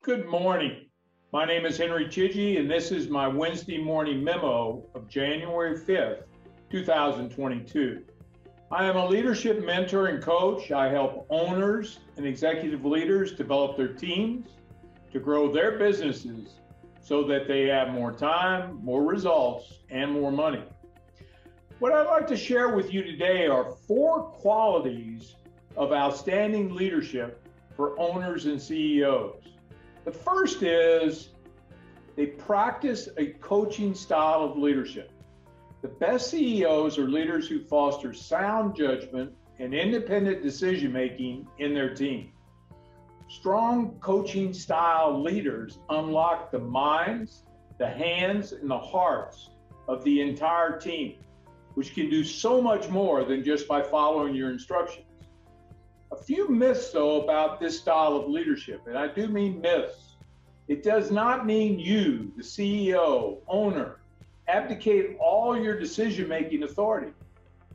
Good morning. My name is Henry Chidgey, and this is my Wednesday morning memo of January 5th, 2022. I am a leadership mentor and coach. I help owners and executive leaders develop their teams to grow their businesses so that they have more time, more results, and more money. What I'd like to share with you today are 4 qualities of outstanding leadership for owners and CEOs. The first is they practice a coaching style of leadership. The best CEOs are leaders who foster sound judgment and independent decision-making in their team. Strong coaching style leaders unlock the minds, the hands, and the hearts of the entire team, which can do so much more than just by following your instructions. A few myths, though, about this style of leadership, and I do mean myths. It does not mean you, the CEO, owner, abdicate all your decision-making authority.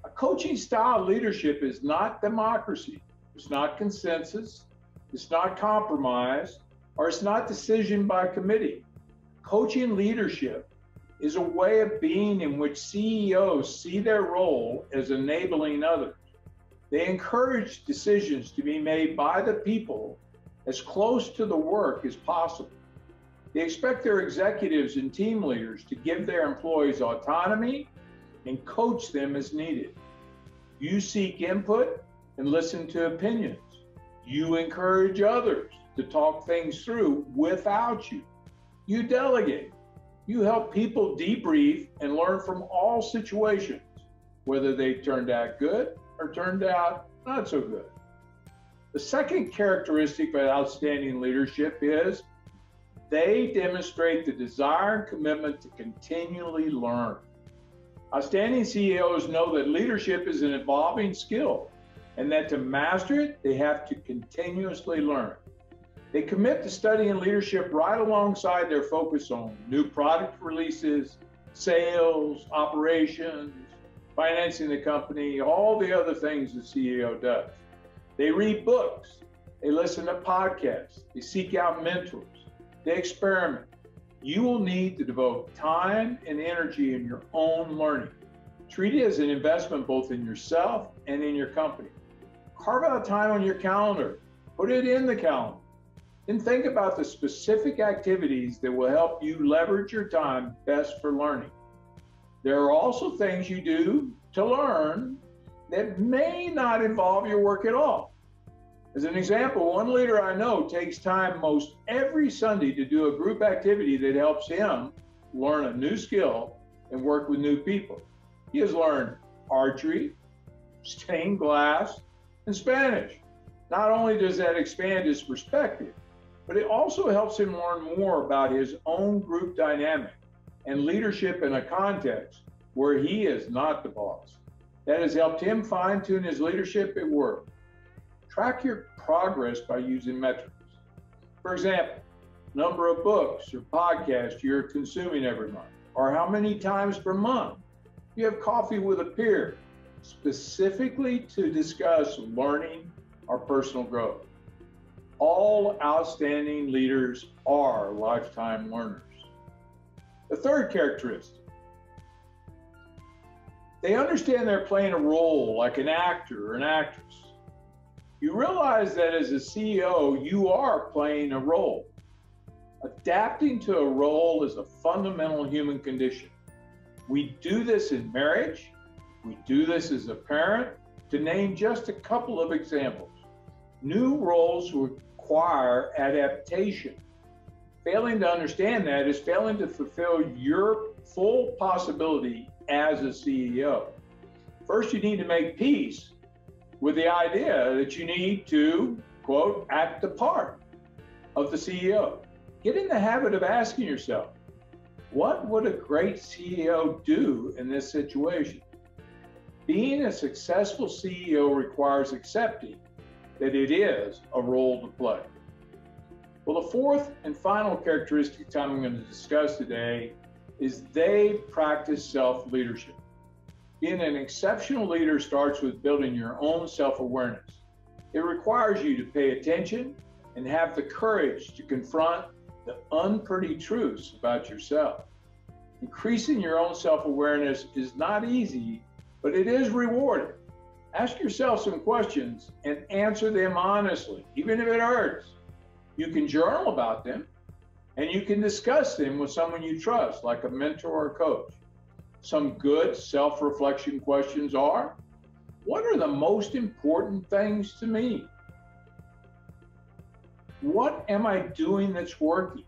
A coaching style leadership is not democracy. It's not consensus. It's not compromise, or it's not decision by committee. Coaching leadership is a way of being in which CEOs see their role as enabling others. They encourage decisions to be made by the people as close to the work as possible. They expect their executives and team leaders to give their employees autonomy and coach them as needed. You seek input and listen to opinions. You encourage others to talk things through without you. You delegate. You help people debrief and learn from all situations, whether they turned out good or turned out not so good. The second characteristic of outstanding leadership is they demonstrate the desire and commitment to continually learn. Outstanding CEOs know that leadership is an evolving skill and that to master it, they have to continuously learn. They commit to studying leadership right alongside their focus on new product releases, sales, operations, financing the company, all the other things the CEO does. They read books, they listen to podcasts, they seek out mentors, they experiment. You will need to devote time and energy in your own learning. Treat it as an investment both in yourself and in your company. Carve out time on your calendar, put it in the calendar. Then think about the specific activities that will help you leverage your time best for learning. There are also things you do to learn that may not involve your work at all. As an example, one leader I know takes time most every Sunday to do a group activity that helps him learn a new skill and work with new people. He has learned archery, stained glass, and Spanish. Not only does that expand his perspective, but it also helps him learn more about his own group dynamic and leadership in a context where he is not the boss. That has helped him fine-tune his leadership at work. Track your progress by using metrics. For example, number of books or podcasts you're consuming every month, or how many times per month you have coffee with a peer, specifically to discuss learning or personal growth. All outstanding leaders are lifetime learners. The third characteristic, they understand they're playing a role like an actor or an actress. You realize that as a CEO, you are playing a role. Adapting to a role is a fundamental human condition. We do this in marriage. We do this as a parent, to name just a couple of examples. New roles require adaptation. Failing to understand that is failing to fulfill your full possibility as a CEO. First, you need to make peace with the idea that you need to, quote, act the part of the CEO. Get in the habit of asking yourself, what would a great CEO do in this situation? Being a successful CEO requires accepting that it is a role to play. Well, the fourth and final characteristic I'm going to discuss today is they practice self-leadership. Being an exceptional leader starts with building your own self-awareness. It requires you to pay attention and have the courage to confront the unpretty truths about yourself. Increasing your own self-awareness is not easy, but it is rewarding. Ask yourself some questions and answer them honestly, even if it hurts. You can journal about them, and you can discuss them with someone you trust, like a mentor or coach. Some good self-reflection questions are, what are the most important things to me? What am I doing that's working?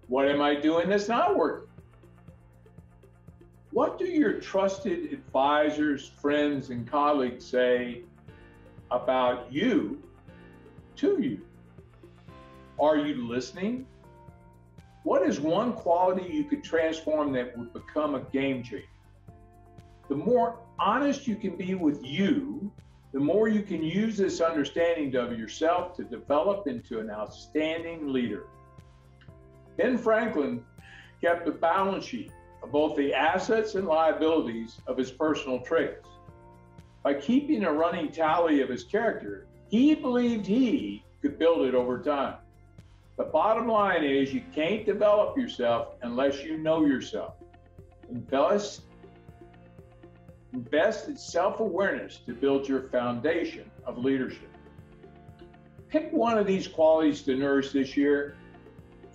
What am I doing that's not working? What do your trusted advisors, friends, and colleagues say about you to you? Are you listening? What is one quality you could transform that would become a game changer? The more honest you can be with you, the more you can use this understanding of yourself to develop into an outstanding leader. Ben Franklin kept a balance sheet of both the assets and liabilities of his personal traits. By keeping a running tally of his character, he believed he could build it over time. The bottom line is you can't develop yourself unless you know yourself. Invest in self-awareness to build your foundation of leadership. Pick one of these qualities to nourish this year,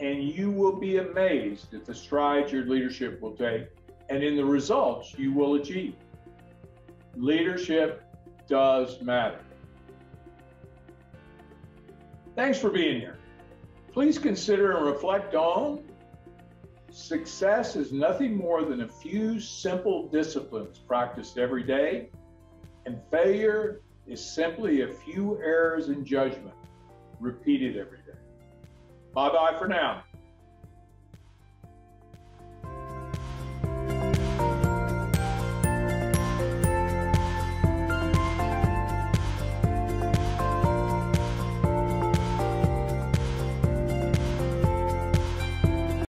and you will be amazed at the strides your leadership will take and in the results you will achieve. Leadership does matter. Thanks for being here. Please consider and reflect on success is nothing more than a few simple disciplines practiced every day, and failure is simply a few errors in judgment repeated every day. Bye-bye for now.